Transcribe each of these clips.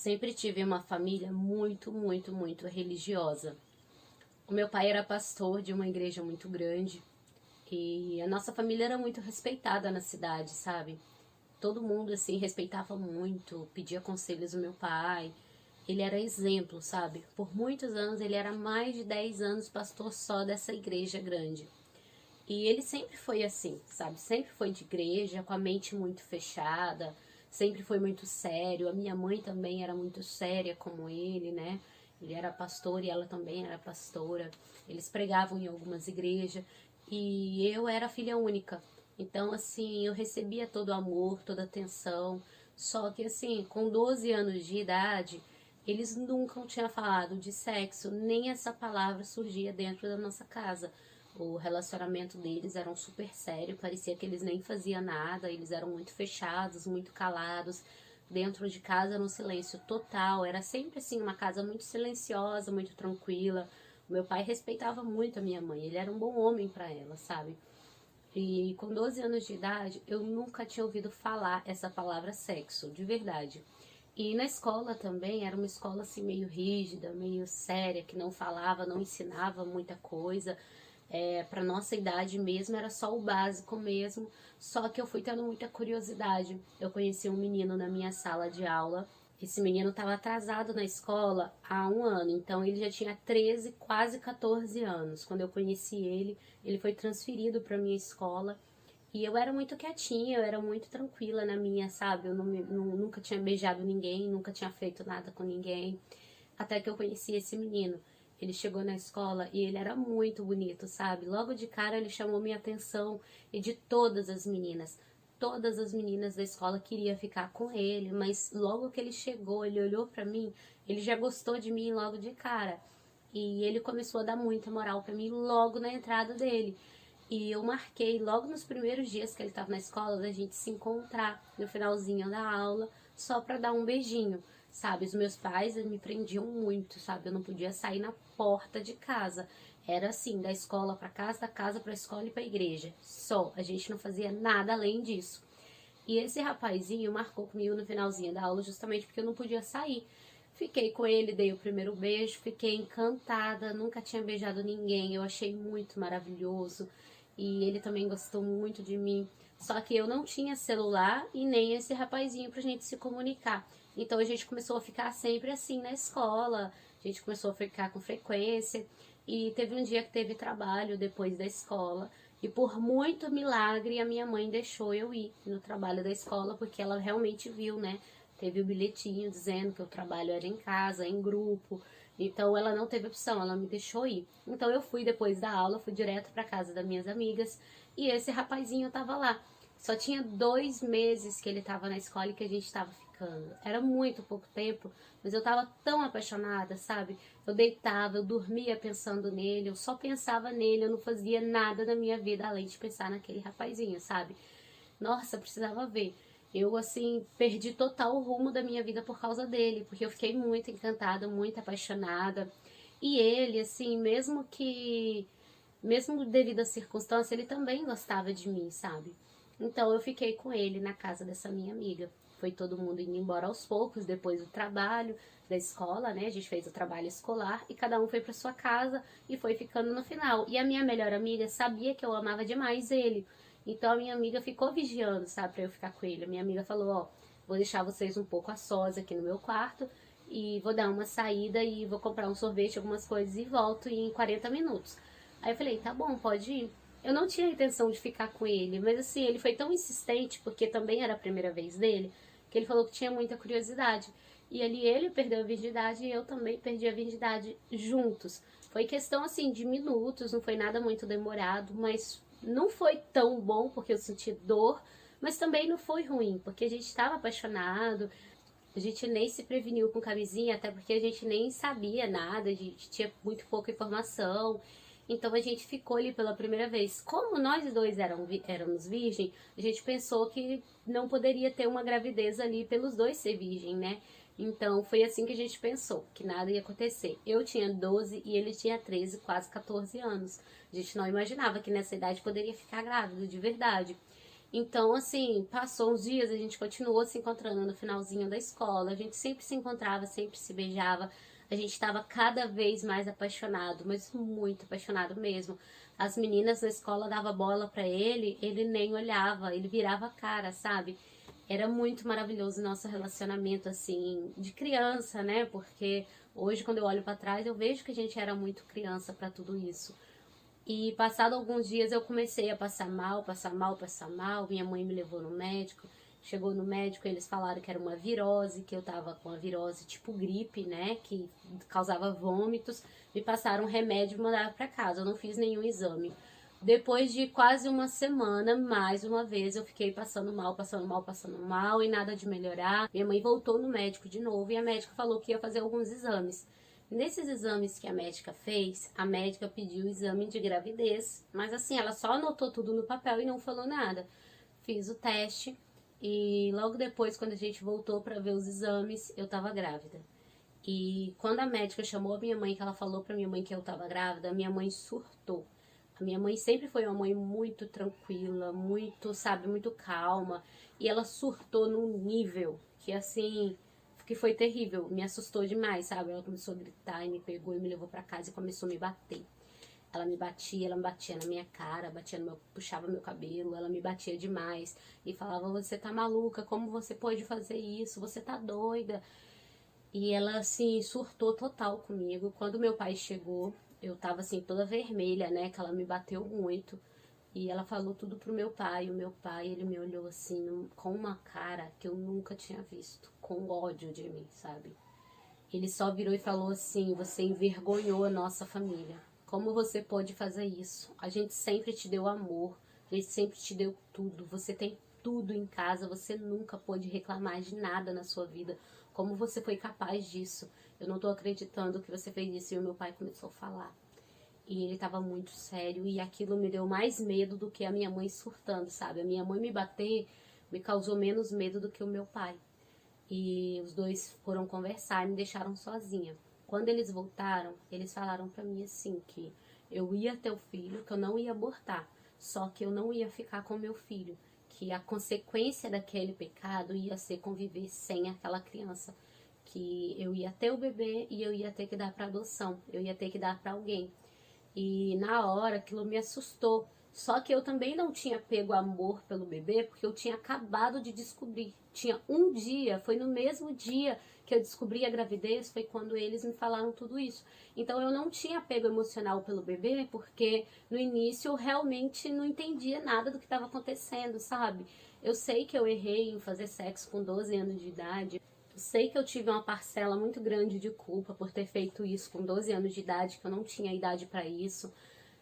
Sempre tive uma família muito religiosa. O meu pai era pastor de uma igreja muito grande e a nossa família era muito respeitada na cidade, sabe? Todo mundo, assim, respeitava muito, pedia conselhos ao meu pai. Ele era exemplo, sabe? Por muitos anos, ele era mais de 10 anos pastor só dessa igreja grande. E ele sempre foi assim, sabe? Sempre foi de igreja, com a mente muito fechada, sempre foi muito sério. A minha mãe também era muito séria como ele, né? Ele era pastor e ela também era pastora. Eles pregavam em algumas igrejas e eu era filha única. Então, assim, eu recebia todo o amor, toda a atenção. Só que, assim, com 12 anos de idade, eles nunca tinham falado de sexo, nem essa palavra surgia dentro da nossa casa. O relacionamento deles era um super sério, parecia que eles nem faziam nada, eles eram muito fechados, muito calados. Dentro de casa era um silêncio total, era sempre assim uma casa muito silenciosa, muito tranquila. O meu pai respeitava muito a minha mãe, ele era um bom homem para ela, sabe? E com 12 anos de idade, eu nunca tinha ouvido falar essa palavra sexo, de verdade. E na escola também, era uma escola assim meio rígida, meio séria, que não falava, não ensinava muita coisa. Para nossa idade mesmo, era só o básico mesmo. Só que eu fui tendo muita curiosidade. Eu conheci um menino na minha sala de aula. Esse menino estava atrasado na escola há um ano, então ele já tinha 13, quase 14 anos. Quando eu conheci ele, ele foi transferido para minha escola. E eu era muito quietinha, eu era muito tranquila na minha, sabe? Eu nunca tinha beijado ninguém, nunca tinha feito nada com ninguém. Até que eu conheci esse menino. Ele chegou na escola e ele era muito bonito, sabe? Logo de cara ele chamou minha atenção e de todas as meninas. Todas as meninas da escola queriam ficar com ele, mas logo que ele chegou, ele olhou pra mim, ele já gostou de mim logo de cara. E ele começou a dar muita moral pra mim logo na entrada dele. E eu marquei logo nos primeiros dias que ele estava na escola da gente se encontrar no finalzinho da aula, só para dar um beijinho, sabe? Os meus pais me prendiam muito, sabe? Eu não podia sair na porta de casa. Era assim, da escola para casa, da casa para a escola e para a igreja. Só, a gente não fazia nada além disso. E esse rapazinho marcou comigo no finalzinho da aula justamente porque eu não podia sair. Fiquei com ele, dei o primeiro beijo, fiquei encantada, nunca tinha beijado ninguém, eu achei muito maravilhoso. E ele também gostou muito de mim. Só que eu não tinha celular e nem esse rapazinho pra gente se comunicar. Então a gente começou a ficar sempre assim na escola, a gente começou a ficar com frequência. E teve um dia que teve trabalho depois da escola. E por muito milagre a minha mãe deixou eu ir no trabalho da escola, porque ela realmente viu, né? Teve o bilhetinho dizendo que o trabalho era em casa, em grupo. Então ela não teve opção, ela me deixou ir. Então eu fui depois da aula, fui direto para casa das minhas amigas e esse rapazinho tava lá. Só tinha 2 meses que ele tava na escola e que a gente tava ficando. Era muito pouco tempo, mas eu tava tão apaixonada, sabe? Eu deitava, eu dormia pensando nele, eu só pensava nele, eu não fazia nada na minha vida além de pensar naquele rapazinho, sabe? Nossa, precisava ver. Eu, assim, perdi total o rumo da minha vida por causa dele, porque eu fiquei muito encantada, muito apaixonada. E ele, assim, mesmo devido à circunstância, ele também gostava de mim, sabe? Então eu fiquei com ele na casa dessa minha amiga. Foi todo mundo indo embora aos poucos, depois do trabalho, da escola, né? A gente fez o trabalho escolar e cada um foi para sua casa e foi ficando no final. E a minha melhor amiga sabia que eu amava demais ele. Então a minha amiga ficou vigiando, sabe, pra eu ficar com ele. A minha amiga falou, ó, vou deixar vocês um pouco a sós aqui no meu quarto e vou dar uma saída e vou comprar um sorvete, algumas coisas e volto em 40 minutos. Aí eu falei, tá bom, pode ir. Eu não tinha a intenção de ficar com ele, mas assim, ele foi tão insistente, porque também era a primeira vez dele, que ele falou que tinha muita curiosidade. E ali ele perdeu a virgindade e eu também perdi a virgindade juntos. Foi questão assim de minutos, não foi nada muito demorado, mas não foi tão bom porque eu senti dor, mas também não foi ruim, porque a gente estava apaixonado, a gente nem se preveniu com camisinha, até porque a gente nem sabia nada, a gente tinha muito pouca informação. Então a gente ficou ali pela primeira vez. Como nós dois éramos virgem, a gente pensou que não poderia ter uma gravidez ali pelos dois ser virgem, né? Então foi assim que a gente pensou, que nada ia acontecer. Eu tinha 12 e ele tinha 13, quase 14 anos. A gente não imaginava que nessa idade poderia ficar grávido de verdade. Então, assim, passou uns dias, a gente continuou se encontrando no finalzinho da escola, a gente sempre se encontrava, sempre se beijava, a gente estava cada vez mais apaixonado, mas muito apaixonado mesmo. As meninas na escola davam bola pra ele, ele nem olhava, ele virava a cara, sabe? Era muito maravilhoso o nosso relacionamento, assim, de criança, né? Porque hoje, quando eu olho pra trás, eu vejo que a gente era muito criança pra tudo isso. E passado alguns dias eu comecei a passar mal, passar mal, passar mal. Minha mãe me levou no médico. Chegou no médico, eles falaram que era uma virose, que eu tava com a virose tipo gripe, né? Que causava vômitos. Me passaram um remédio e me mandaram pra casa. Eu não fiz nenhum exame. Depois de quase uma semana, mais uma vez, eu fiquei passando mal, passando mal, passando mal e nada de melhorar. Minha mãe voltou no médico de novo e a médica falou que ia fazer alguns exames. Nesses exames que a médica fez, a médica pediu o exame de gravidez, mas assim, ela só anotou tudo no papel e não falou nada. Fiz o teste e logo depois, quando a gente voltou para ver os exames, eu tava grávida. E quando a médica chamou a minha mãe, que ela falou pra minha mãe que eu tava grávida, a minha mãe surtou. A minha mãe sempre foi uma mãe muito tranquila, muito, sabe, muito calma. E ela surtou num nível que, assim, que foi terrível. Me assustou demais, sabe? Ela começou a gritar e me pegou e me levou pra casa e começou a me bater. Ela me batia na minha cara, batia no meu, puxava meu cabelo, ela me batia demais. E falava, você tá maluca, como você pode fazer isso? Você tá doida. E ela, assim, surtou total comigo. Quando meu pai chegou, eu tava, assim, toda vermelha, né? Que ela me bateu muito. E ela falou tudo pro meu pai. O meu pai, ele me olhou, assim, com uma cara que eu nunca tinha visto. Com ódio de mim, sabe? Ele só virou e falou assim, você envergonhou a nossa família. Como você pode fazer isso? A gente sempre te deu amor. A gente sempre te deu tudo. Você tem tudo em casa. Você nunca pôde reclamar de nada na sua vida. Como você foi capaz disso? Eu não tô acreditando que você fez isso. E o meu pai começou a falar. E ele tava muito sério. E aquilo me deu mais medo do que a minha mãe surtando, sabe? A minha mãe me bater me causou menos medo do que o meu pai. E os dois foram conversar e me deixaram sozinha. Quando eles voltaram, eles falaram pra mim assim que eu ia ter o filho, que eu não ia abortar, só que eu não ia ficar com meu filho, que a consequência daquele pecado ia ser conviver sem aquela criança, que eu ia ter o bebê e eu ia ter que dar para adoção, eu ia ter que dar para alguém. E na hora aquilo me assustou. Só que eu também não tinha pego amor pelo bebê, porque eu tinha acabado de descobrir. Tinha um dia, foi no mesmo dia que eu descobri a gravidez, foi quando eles me falaram tudo isso. Então eu não tinha apego emocional pelo bebê, porque no início eu realmente não entendia nada do que estava acontecendo, sabe? Eu sei que eu errei em fazer sexo com 12 anos de idade. Sei que eu tive uma parcela muito grande de culpa por ter feito isso com 12 anos de idade, que eu não tinha idade para isso.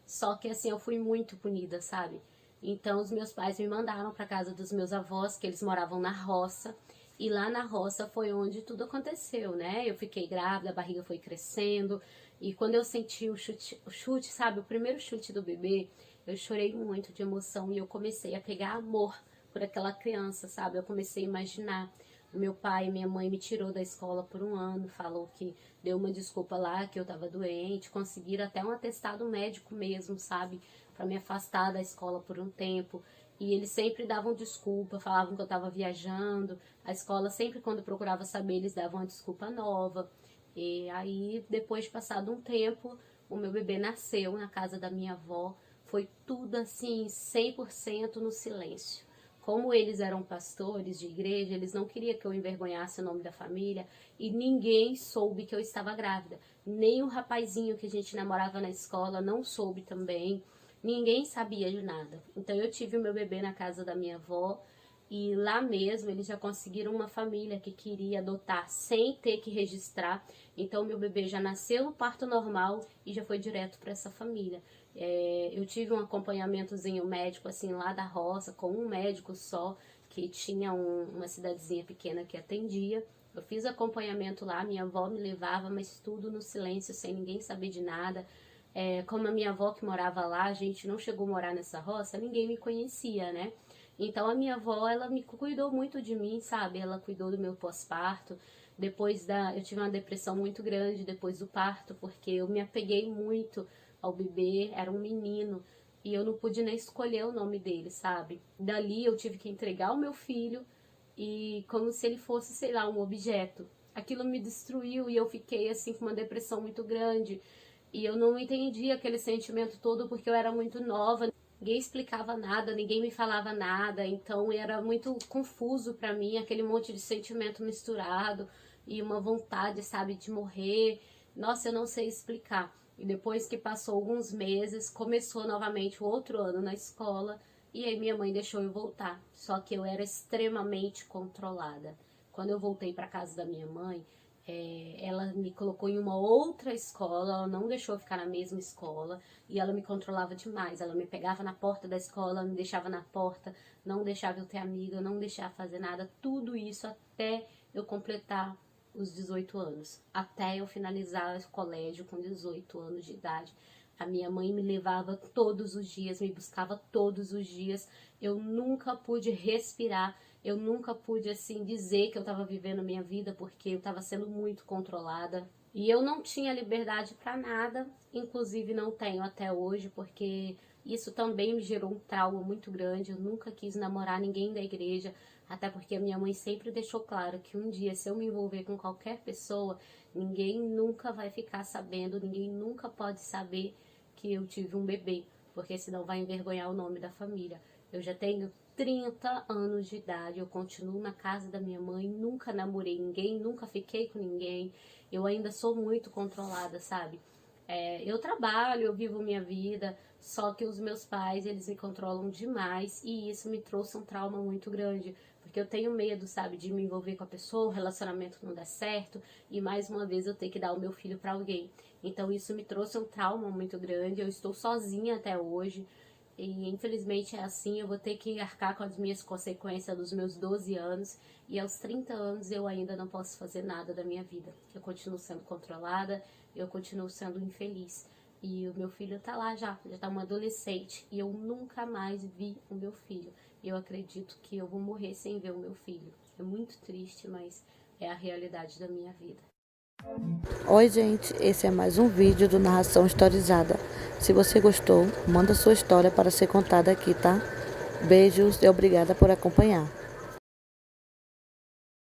Só que assim, eu fui muito punida, sabe? Então os meus pais me mandaram para casa dos meus avós, que eles moravam na roça. E lá na roça foi onde tudo aconteceu, né? Eu fiquei grávida, a barriga foi crescendo. E quando eu senti o chute, sabe? O primeiro chute do bebê, eu chorei muito de emoção e eu comecei a pegar amor por aquela criança, sabe? Eu comecei a imaginar. O meu pai e minha mãe me tirou da escola por um ano, falou que deu uma desculpa lá, que eu tava doente, conseguiram até um atestado médico mesmo, sabe? Pra me afastar da escola por um tempo. E eles sempre davam desculpa, falavam que eu tava viajando. A escola sempre, quando procurava saber, eles davam uma desculpa nova. E aí, depois de passado um tempo, o meu bebê nasceu na casa da minha avó. Foi tudo assim, 100% no silêncio. Como eles eram pastores de igreja, eles não queriam que eu envergonhasse o nome da família e ninguém soube que eu estava grávida. Nem o rapazinho que a gente namorava na escola não soube também. Ninguém sabia de nada. Então eu tive o meu bebê na casa da minha avó e lá mesmo eles já conseguiram uma família que queria adotar sem ter que registrar. Então meu bebê já nasceu no parto normal e já foi direto para essa família. Eu tive um acompanhamentozinho médico assim lá da roça, com um médico só, que tinha uma cidadezinha pequena que atendia. Eu fiz acompanhamento lá, minha avó me levava, mas tudo no silêncio, sem ninguém saber de nada. Como a minha avó que morava lá, a gente não chegou a morar nessa roça, ninguém me conhecia, né? Então a minha avó, ela me cuidou muito de mim, sabe? Ela cuidou do meu pós-parto. Eu tive uma depressão muito grande depois do parto, porque eu me apeguei muito ao bebê, era um menino. e eu não pude nem escolher o nome dele, sabe? Dali eu tive que entregar o meu filho e como se ele fosse, sei lá, um objeto. Aquilo me destruiu e eu fiquei assim com uma depressão muito grande. E eu não entendi aquele sentimento todo porque eu era muito nova. Ninguém explicava nada, ninguém me falava nada, então era muito confuso pra mim, aquele monte de sentimento misturado e uma vontade, sabe, de morrer. Nossa, eu não sei explicar. E depois que passou alguns meses, começou novamente o outro ano na escola e aí minha mãe deixou eu voltar. Só que eu era extremamente controlada. Quando eu voltei para casa da minha mãe, ela me colocou em uma outra escola, ela não deixou eu ficar na mesma escola e ela me controlava demais. Ela me pegava na porta da escola, me deixava na porta, não deixava eu ter amiga, não deixava fazer nada, tudo isso até eu completar os 18 anos, até eu finalizar o colégio com 18 anos de idade. A minha mãe me levava todos os dias, me buscava todos os dias. Eu nunca pude respirar, eu nunca pude, assim, dizer que eu estava vivendo minha vida porque eu estava sendo muito controlada. E eu não tinha liberdade para nada, inclusive não tenho até hoje, porque isso também me gerou um trauma muito grande. Eu nunca quis namorar ninguém da igreja, até porque a minha mãe sempre deixou claro que um dia, se eu me envolver com qualquer pessoa, ninguém nunca vai ficar sabendo, ninguém nunca pode saber que eu tive um bebê, porque senão vai envergonhar o nome da família. Eu já tenho 30 anos de idade, eu continuo na casa da minha mãe, nunca namorei ninguém, nunca fiquei com ninguém, eu ainda sou muito controlada, sabe? Eu trabalho, eu vivo minha vida, só que os meus pais, eles me controlam demais e isso me trouxe um trauma muito grande, porque eu tenho medo, sabe, de me envolver com a pessoa, o relacionamento não dar certo e mais uma vez eu ter que dar o meu filho para alguém. Então isso me trouxe um trauma muito grande, eu estou sozinha até hoje e infelizmente é assim, eu vou ter que arcar com as minhas consequências dos meus 12 anos e aos 30 anos eu ainda não posso fazer nada da minha vida. Eu continuo sendo controlada, eu continuo sendo infeliz. E o meu filho tá lá já tá um adolescente e eu nunca mais vi o meu filho. E eu acredito que eu vou morrer sem ver o meu filho. É muito triste, mas é a realidade da minha vida. Oi gente, esse é mais um vídeo do Narração Historizada. Se você gostou, manda sua história para ser contada aqui, tá? Beijos e obrigada por acompanhar.